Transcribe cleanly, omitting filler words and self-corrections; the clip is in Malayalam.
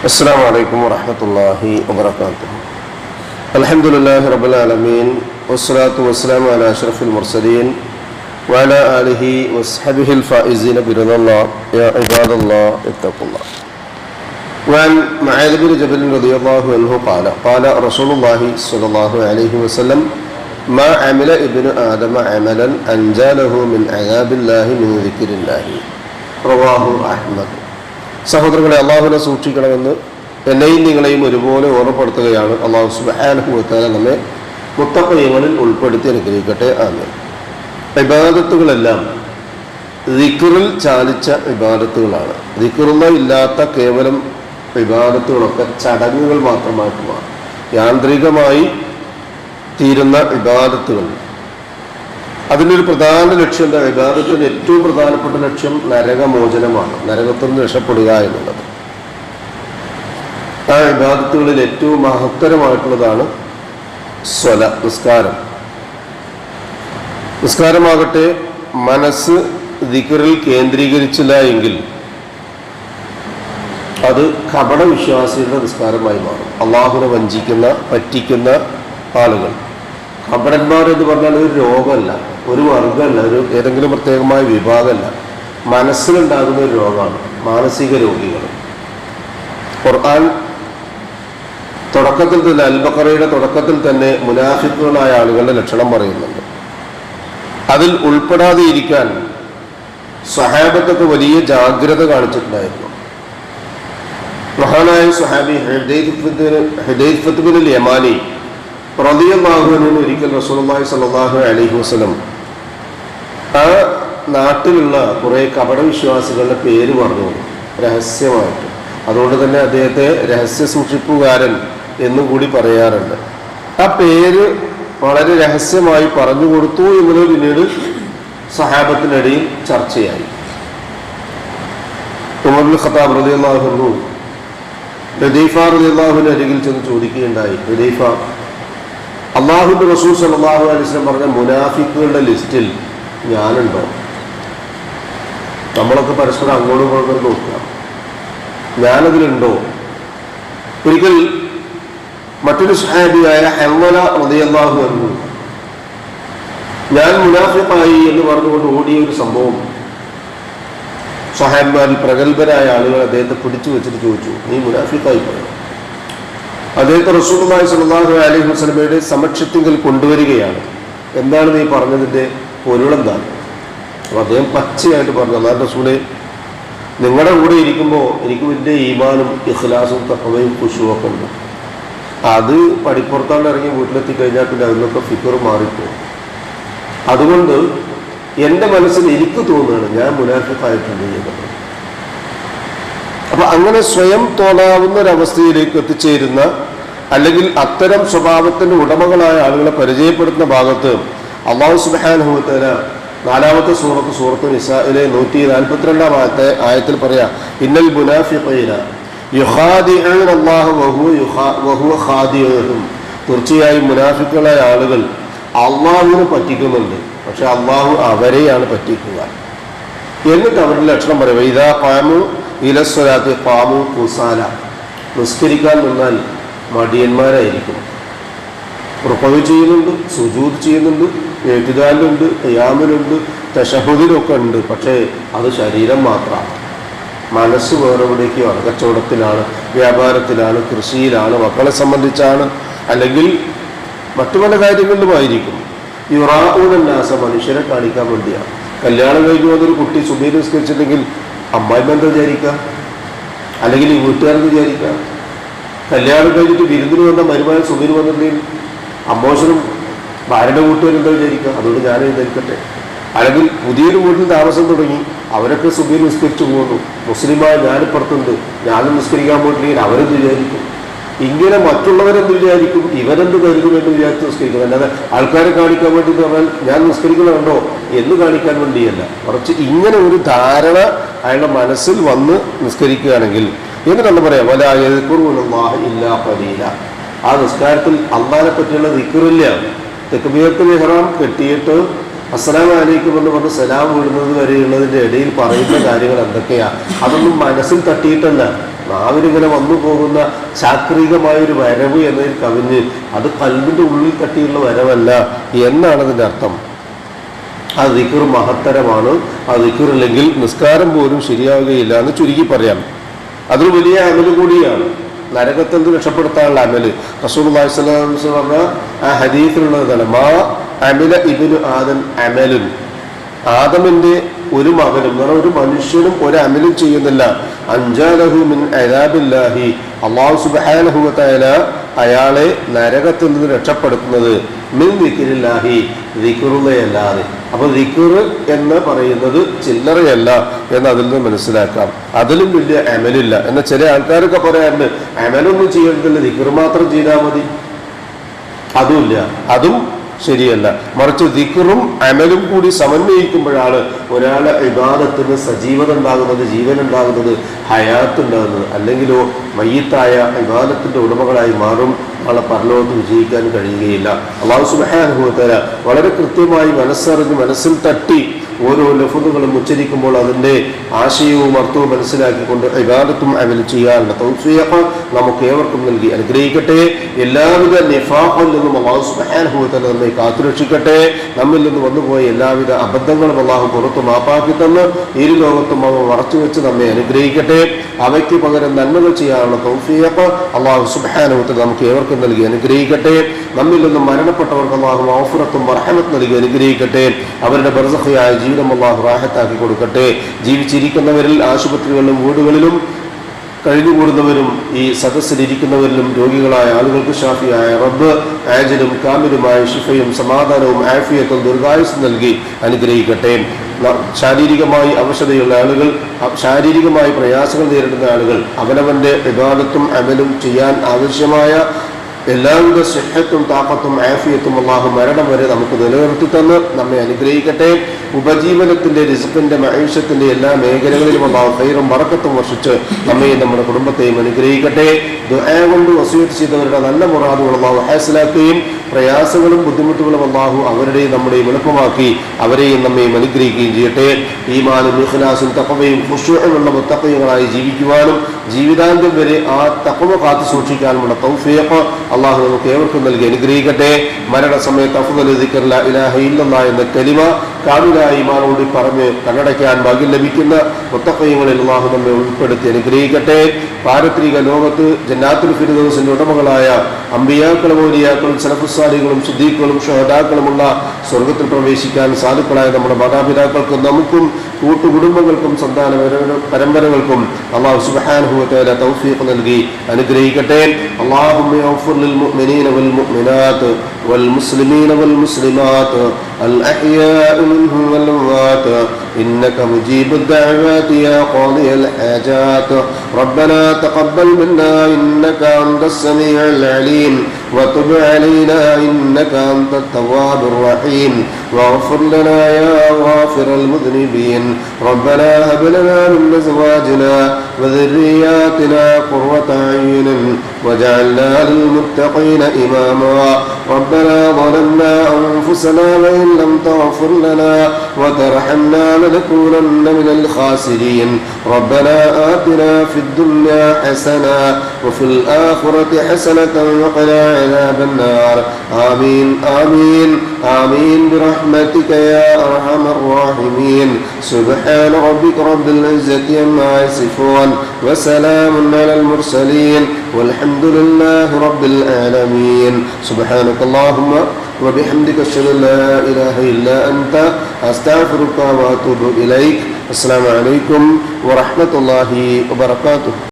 السلام عليكم ورحمة الله وبركاته. الحمد لله رب العالمين والصلاة والسلام على أشرف المرسلين وعلى آله وصحبه الفائزين برضا الله. يا عباد الله اتقوا الله. وعن معاذ بن جبل رضي الله عنه قال قال رسول الله صلى الله عليه وسلم ما عمل ابن آدم عملا أنجى له من عذاب الله من ذكر الله. رواه أحمد. സഹോദരങ്ങളെ, അള്ളാഹുവിനെ സൂക്ഷിക്കണമെന്ന് എന്നെയും നിങ്ങളെയും ഒരുപോലെ ഓർമ്മപ്പെടുത്തുകയാണ്. അള്ളാഹു സുബ്ഹാനഹു വ തആല നമ്മെ മുത്തഖീങ്ങളിൽ ഉൾപ്പെടുത്തി അനുഗ്രഹിക്കട്ടെ. ആമീൻ. ഇബാദത്തുകളെല്ലാം ദിക്റിൽ ചാലിച്ച ഇബാദത്തുകളാണ്. ദിക്റുള്ള ഇല്ലാത്ത കേവലം ഇബാദത്തുകളൊക്കെ ചടങ്ങുകൾ മാത്രമായിട്ട് മാറും. യാന്ത്രികമായി തീരുന്ന ഇബാദത്തുകൾ, അതിൻ്റെ ഒരു പ്രധാന ലക്ഷ്യം എന്താ? ഇബാദത്തിന് ഏറ്റവും പ്രധാനപ്പെട്ട ലക്ഷ്യം നരകമോചനമാണ്, നരകത്തിൽ നിന്ന് രക്ഷപ്പെടുക എന്നുള്ളത്. ആ ഇബാദത്തുകളിൽ ഏറ്റവും മഹത്തരമായിട്ടുള്ളതാണ് നിസ്കാരം. നിസ്കാരമാകട്ടെ മനസ്സ് ദിക്റിൽ കേന്ദ്രീകരിച്ചില്ല എങ്കിൽ അത് കപട വിശ്വാസികളുടെ നിസ്കാരമായി മാറും. അള്ളാഹുവിനെ വഞ്ചിക്കുന്ന, പറ്റിക്കുന്ന ആളുകൾ. കപടന്മാർ എന്ന് പറഞ്ഞാൽ ഒരു രോഗമല്ല, ഒരു വർഗമല്ല, ഒരു ഏതെങ്കിലും പ്രത്യേകമായ വിഭാഗമല്ല, മനസ്സിലുണ്ടാകുന്ന ഒരു രോഗമാണ്. മാനസിക രോഗികൾ. ഖുർആൻ തുടക്കത്തിൽ തന്നെ, അൽ-ബഖറയുടെ തുടക്കത്തിൽ തന്നെ മുനാഫിക്കുകളായ ആളുകളുടെ ലക്ഷണം പറയുന്നുണ്ട്. അതിൽ ഉൾപ്പെടാതെ ഇരിക്കാൻ സ്വഹാബത്തൊക്കെ വലിയ ജാഗ്രത കാണിച്ചിട്ടുണ്ടായിരുന്നു. മഹാനായ സ്വഹാബി ഹുദൈഫത്ത് ബിൻ യമാനി റളിയല്ലാഹു അൻഹു ഒരിക്കൽ റസൂലുള്ളാഹി സ്വല്ലല്ലാഹു അലൈഹി വസല്ലം ആ നാട്ടിലുള്ള കുറേ കപടവിശ്വാസികളുടെ പേര് പറഞ്ഞു രഹസ്യമായിട്ട്. അതുകൊണ്ട് തന്നെ അദ്ദേഹത്തെ രഹസ്യ സൂക്ഷിപ്പുകാരൻ എന്നും കൂടി പറയാറുണ്ട്. ആ പേര് വളരെ രഹസ്യമായി പറഞ്ഞു കൊടുത്തു എന്നത് പിന്നീട് സഹാബത്തിനിടയിൽ ചർച്ചയായി. ഉമർ ഇബ്നുൽ ഖത്താബ് റളിയല്ലാഹു അൻഹു ഹുദൈഫ റളിയല്ലാഹുവിന്റെ അരികിൽ ചെന്ന് ചോദിക്കുകയുണ്ടായി, ഹുദൈഫ, അള്ളാഹുവിന്റെ റസൂൽ സല്ലല്ലാഹു അലൈഹി വസല്ലം പറഞ്ഞ മുനാഫിക്കുകളുടെ ലിസ്റ്റിൽ ഞാനുണ്ടോ? നമ്മളൊക്കെ പരസ്പരം അങ്ങോട്ടും ഇങ്ങോട്ടും നോക്കുക, ഞാനതിലുണ്ടോ? ഒരിക്കൽ മറ്റൊരു സ്വഹാബിയായ ഹൻളല റളിയല്ലാഹു അൻഹു ഞാൻ മുനാഫിഖായി എന്ന് പറഞ്ഞുകൊണ്ട് ഓടിയ ഒരു സംഭവം സ്വഹാബിമാരിൽ പ്രഗത്ഭരായ ആളുകൾ അദ്ദേഹത്തെ പിടിച്ചു വെച്ചിട്ട് ചോദിച്ചു, നീ മുനാഫിഖായി പോയോ? അദ്ദേഹത്തെ റസൂലുള്ളാഹി സ്വല്ലല്ലാഹു അലൈഹി വസല്ലമയുടെ സമക്ഷത്തിൽ കൊണ്ടുവരികയാണ്. എന്താണ് നീ പറഞ്ഞതിൻ്റെ പൊരുളെന്താണ്? അപ്പോൾ അദ്ദേഹം പച്ചയായിട്ട് പറഞ്ഞു, അല്ലാഹുവിന്റെ റസൂലേ, നിങ്ങളുടെ കൂടെ ഇരിക്കുമ്പോൾ എനിക്ക് വലിയ ഈമാനും ഇഖ്ലാസും തഖ്വയും ഖുശൂഉം ഉണ്ട്. അത് പടിപ്പുറത്താണ്ട് ഇറങ്ങി വീട്ടിലെത്തി കഴിഞ്ഞാൽ പിന്നെ അതിനൊക്കെ ഫിക്ർ മാറിപ്പോകും. അതുകൊണ്ട് എൻ്റെ മനസ്സിൽ എനിക്ക് തോന്നുകയാണ് ഞാൻ മുനാഫിഖായിട്ടുണ്ട് എന്നത്. അപ്പൊ അങ്ങനെ സ്വയം തോന്നാവുന്ന ഒരവസ്ഥയിലേക്ക് എത്തിച്ചേരുന്ന, അല്ലെങ്കിൽ അത്തരം സ്വഭാവത്തിന്റെ ഉടമകളായ ആളുകളെ പരിചയപ്പെടുത്തുന്ന ഭാഗത്ത് അല്ലാഹു സുബ്ഹാനഹു വ തആല 4-ാമത്തെ സൂറത്ത് നിസായിലെ 142-ാമത്തെ ആയത്തിൽ പറയാ, ഇന്നൽ മുനാഫിഖീന യുഖാദിഊന അല്ലാഹ വഹുവ ഖാദിഊഹും. തീർച്ചയായും മുനാഫിക്കുകളായ ആളുകൾ അള്ളാഹുവിനെ പറ്റിക്കുന്നുണ്ട്, പക്ഷെ അള്ളാഹു അവരെയാണ് പറ്റിക്കുക. എന്നിട്ട് അവരുടെ ലക്ഷണം പറയാം, ഇദാ ഖാമു ഇലസ്വലാത്തി ഖാമു കുസാല. നിസ്കരിക്കാൻ നിന്നാൽ മടിയന്മാരായിരിക്കും. റുക്അ് ചെയ്യുന്നുണ്ട്, സുജൂദ് ചെയ്യുന്നുണ്ട്, ഇഅ്തിദാലുണ്ട്, ഖിയാമിലുണ്ട്, തശഹുദിലൊക്കെ ഉണ്ട്, പക്ഷേ അത് ശരീരം മാത്രമാണ്. മനസ്സ് വേറെവിടേക്കാണ്. കച്ചവടത്തിലാണ്, വ്യാപാരത്തിലാണ്, കൃഷിയിലാണ്, മക്കളെ സംബന്ധിച്ചാണ്, അല്ലെങ്കിൽ മറ്റു പല കാര്യങ്ങളിലുമായിരിക്കും. യുറാഊന നാസ, മനുഷ്യരെ കാണിക്കാൻ വേണ്ടിയാണ്. കല്യാണം കഴിഞ്ഞു വന്നൊരു കുട്ടി സുബഹി നിസ്കരിച്ചില്ലെങ്കിൽ അമ്മായിമ്മ എന്താ വിചാരിക്കുക, അല്ലെങ്കിൽ ഈ വീട്ടുകാരെന്ന് വിചാരിക്കുക? കല്യാണം കഴിഞ്ഞിട്ട് വിരുന്നിന് വന്ന മരുമകൻ സുബഹിന് വന്നിട്ടുണ്ടെങ്കിൽ അമ്മോശനും ഭാര്യയുടെ വീട്ടുകാരെന്താ വിചാരിക്കുക? അതുകൊണ്ട് ഞാൻ എഴുന്നേൽക്കട്ടെ. അല്ലെങ്കിൽ പുതിയൊരു വീട്ടിൽ താമസം തുടങ്ങി, അവരൊക്കെ സുബഹി നിസ്കരിച്ചു പോകുന്നു, മുസ്ലിമായ ഞാനിപ്പുറത്തുണ്ട്, ഞാനും നിസ്കരിക്കാൻ പോയിട്ടില്ലെങ്കിൽ അവരെന്ത് വിചാരിക്കും? ഇങ്ങനെ മറ്റുള്ളവരെന്ത് വിചാരിക്കും, ഇവരെന്ത് കരുതുമെന്ന് വിചാരിച്ച് നിസ്കരിക്കണം. അല്ലാതെ ആൾക്കാരെ കാണിക്കാൻ വേണ്ടി എന്ന് പറഞ്ഞാൽ ഞാൻ നിസ്കരിക്കണമുണ്ടോ എന്ന് കാണിക്കാൻ വേണ്ടിയല്ല, കുറച്ച് ഇങ്ങനെ ഒരു ധാരണ അയാളുടെ മനസ്സിൽ വന്ന് നിസ്കരിക്കുകയാണെങ്കിൽ എന്നിട്ടെന്ന് പറയാം, വലാ യദ്കുറൂനല്ലാഹ ഇല്ലാ ഖലീല. ആ നിസ്കാരത്തിൽ അല്ലാഹനെ പറ്റിയുള്ള ദിക്റില്ല. തക്ബീറത്തുൽ ഇഹ്റാം കെട്ടിയിട്ട് അസ്സലാമു അലൈക്കും എന്ന് പറഞ്ഞ് സലാം വിടുന്നത് വരെയുള്ളതിൻ്റെ ഇടയിൽ പറയുന്ന കാര്യങ്ങൾ എന്തൊക്കെയാണ്? അതൊന്നും മനസ്സിൽ തട്ടിയിട്ടല്ല, നാവിനിങ്ങനെ വന്നു പോകുന്ന ചാക്രികമായൊരു വരവ് എന്നതിൽ കവിഞ്ഞ് അത് കൽബിന്റെ ഉള്ളിൽ തട്ടിയുള്ള വരവല്ല എന്നാണ് അതിൻ്റെ അർത്ഥം. ആ ദിക്ർ മഹത്തരമാണ്. ആ ദിക്റില്ലെങ്കിൽ നിസ്കാരം പോലും ശരിയാവുകയില്ല എന്ന് ചുരുക്കി പറയാം. അതൊരു വലിയ അമല് കൂടിയാണ്, നരകത്തിൽ നിന്ന് രക്ഷപ്പെടുത്താനുള്ള അമല്. റസൂലുള്ളാഹി സ്വല്ലല്ലാഹു അലൈഹി വസല്ലം പറഞ്ഞ ആ ഹദീസിലുള്ളതാണ്, മാ അമില ഇബ്നു ആദം അമലുൻ, ആദമിന്റെ ഒരു മകനും എന്ന് പറഞ്ഞാൽ ഒരു മനുഷ്യനും ഒരു അമലും ചെയ്യുന്നില്ല, അൻജാലഹു മിൻ അദാബില്ലാഹി, അല്ലാഹു സുബ്ഹാനഹു വ തആല അയാളെ നരകത്തിൽ നിന്ന് രക്ഷപ്പെടുത്തുന്നത് മിൻ ദിക്രില്ലാഹി, ദിക്റുള്ളയല്ലാതെ. അപ്പൊ ദിക്ർ എന്ന് പറയുന്നത് ചില്ലറയല്ല എന്ന് അതിൽ നിന്ന് മനസ്സിലാക്കാം. അതിലും വലിയ അമലില്ല എന്ന ചില ആൾക്കാരൊക്കെ പറയാറുണ്ട്, അമലൊന്നും ചെയ്യരുതില്ല, ദിക്ർ മാത്രം ചെയ്താൽ മതി. അതുമില്ല, അതും ശരിയല്ല. മറിച്ച് ദിക്റും അമലും കൂടി സമന്വയിക്കുമ്പോഴാണ് ഒരാളെ ഇബാദത്തിന് സജീവത ഉണ്ടാകുന്നത്, ജീവൻ ഉണ്ടാകുന്നത്, ഹയാത്ത് ഉണ്ടാകുന്നത്. അല്ലെങ്കിലോ മയ്യിത്തായ ഇബാദത്തിന്റെ ഉടമകളായി മാറും. നാളെ പരലോകത്ത് വിജയിക്കാൻ കഴിയുകയില്ല. അല്ലാഹു സുബ്ഹാനഹു വ തആല വളരെ കൃത്യമായി മനസ്സറിഞ്ഞ് മനസ്സിൽ തട്ടി ഓരോ ലഫ്ളുകളും ഉച്ചരിക്കുമ്പോൾ അതിൻ്റെ ആശയവും അർത്ഥവും മനസ്സിലാക്കിക്കൊണ്ട് ഇബാദത്തും അമലും ചെയ്യാനുള്ള തൗഫീഖ് നമുക്ക് ഏവർക്കും നൽകി അനുഗ്രഹിക്കട്ടെ. എല്ലാവിധ നിഫാഖിൽ നിന്നും അല്ലാഹു സുബ്ഹാനഹു വ തആല നമ്മെ കാത്തുരക്ഷിക്കട്ടെ. നമ്മിൽ നിന്ന് വന്നുപോയ എല്ലാവിധ അബദ്ധങ്ങളും അല്ലാഹു പുറത്തു മാപ്പാക്കി തന്ന് ഇരു ലോകത്തും അവ മറച്ചുവെച്ച് നമ്മെ അനുഗ്രഹിക്കട്ടെ. അവയ്ക്ക് പകരം നന്മകൾ ചെയ്യാനുള്ള തൗഫീഖ് അല്ലാഹു സുബ്ഹാനഹു വ തആല നമുക്ക് ഏവർക്കും നൽകി അനുഗ്രഹിക്കട്ടെ. നമ്മിൽ നിന്നും മരണപ്പെട്ടവർക്ക് അല്ലാഹു മഗ്ഫിറത്തും റഹ്മത്തും നൽകി അനുഗ്രഹിക്കട്ടെ. അവരുടെ ബർസഖിയായ ജീവിതം അല്ലാഹു റാഹത്താക്കി കൊടുക്കട്ടെ. ജീവിച്ചിരിക്കുന്നവരിൽ ആശുപത്രികളിലും വീടുകളിലും കഴിഞ്ഞുകൂടുന്നവരും ഈ സദസ്സിലിരിക്കുന്നവരിലും രോഗികളായ ആളുകൾക്ക് ഷാഫിയായ റബ്ബ് ആജിലും കാമിലുമായ ശിഫയും സമാധാനവും ആഫിയത്തും ദീർഘായുസ്സും നൽകി അനുഗ്രഹിക്കട്ടെ. ശാരീരികമായി അവശതയുള്ള ആളുകൾ, ശാരീരികമായി പ്രയാസങ്ങൾ നേരിടുന്ന ആളുകൾ അവനവന്റെ ഇബാദത്തും അമലും ചെയ്യാൻ ആവശ്യമായ എല്ലാവിധ സിഹത്തും താഖത്തും ആഫിയത്തും അല്ലാഹു മരണം വരെ നമുക്ക് നിലനിർത്തി തന്ന് നമ്മെ അനുഗ്രഹിക്കട്ടെ. ഉപജീവനത്തിന്റെ റിസ്കിന്റെ മഈശത്തിന്റെ എല്ലാ മേഖലകളിലും അല്ലാഹു ഖൈറും ബറക്കത്തും വർഷിച്ച് നമ്മെയും നമ്മുടെ കുടുംബത്തെയും അനുഗ്രഹിക്കട്ടെ. ദുആ കൊണ്ട് വസിയത്ത് ചെയ്തവരുടെ നല്ല മുറാദുകൾ അല്ലാഹു ഹാസിലാക്കുകയും പ്രയാസങ്ങളും ബുദ്ധിമുട്ടുകളും അല്ലാഹു അവരുടെയും നമ്മുടെയും എളുപ്പമാക്കി അവരെയും നമ്മെയും അനുഗ്രഹിക്കുകയും ചെയ്യട്ടെ. ഈമാനും ഇഖ്ലാസും തഖ്വയും ഖുശൂഉമുള്ള മുത്തഖീങ്ങളായി ജീവിക്കുവാനും ജീവിതാന്ത്യം വരെ ആ തഖ്വ കാത്തു സൂക്ഷിക്കാനുമുള്ള തൗഫീഖ് അല്ലാഹു നമുക്ക് ഏവർക്കും നൽകി അനുഗ്രഹിക്കട്ടെ. മരണസമയത്ത് അഫ്ളലു ദിക്ർ ലാ ഇലാഹ ഇല്ലല്ലാഹ് എന്ന കലിമ കാമിലായ ഈമാനോട് പറഞ്ഞ് കണ്ണടയ്ക്കാൻ ഭാഗ്യം ലഭിക്കുന്ന മുത്തഖീങ്ങളിൽ അല്ലാഹു നമ്മെ ഉൾപ്പെടുത്തി അനുഗ്രഹിക്കട്ടെ. പാരത്രിക ലോകത്ത് ജന്നാത്തുൽ ഫിർദൗസിന്റെ ഉടമകളായ അമ്പിയാക്കളും ഔലിയാക്കളും സലഫുസ് സാലിഹുകളും സിദ്ദീഖുകളും ശുഹദാക്കളുമുള്ള സ്വർഗത്തിൽ പ്രവേശിക്കാൻ സാധുക്കളായ നമ്മുടെ മാതാപിതാക്കൾക്കും നമുക്കും കൂട്ടുകുടുംബങ്ങൾക്കും സന്താന പരമ്പരകൾക്കും അല്ലാഹു സുബ്ഹാനഹു വ തആല തൗഫീഖ് നൽകി അനുഗ്രഹിക്കട്ടെ. അല്ലാഹുമ്മ യഗ്ഫിർ ലിൽ മുഅ്മിനീന വൽ മുഅ്മിനാത്ത് വൽ മുസ്ലിമീന വൽ മുസ്ലിമാത്ത് അൽ അഹ്യാഇ മിൻഹും വൽ അംവാത്ത് إنك مجيب الدعوات يا قاضي الحاجات ربنا تقبل منا إنك أنت السميع العليم وتب علينا إنك أنت التواب الرحيم واغفر لنا يا غافر المذنبين ربنا هب لنا من أزواجنا وذرياتنا قرة أعين وجعلنا للمتقين إماما ربنا ظلمنا أنفسنا وإن لم تغفر لنا وترحمنا لنكونن من الخاسرين ربنا آتنا في الدنيا حسنة وفي الآخرة حسنة وقنا عذاب النار آمين آمين آمين برحمتك يا أرحم الراحمين سبحان ربك رب العزة عما يصفون وسلام على المرسلين والحمد لله رب العالمين سبحانك اللهم وبحمدك أشهد أن لا إله إلا أنت أستغفرك وأتوب إليك السلام عليكم ورحمة الله وبركاته.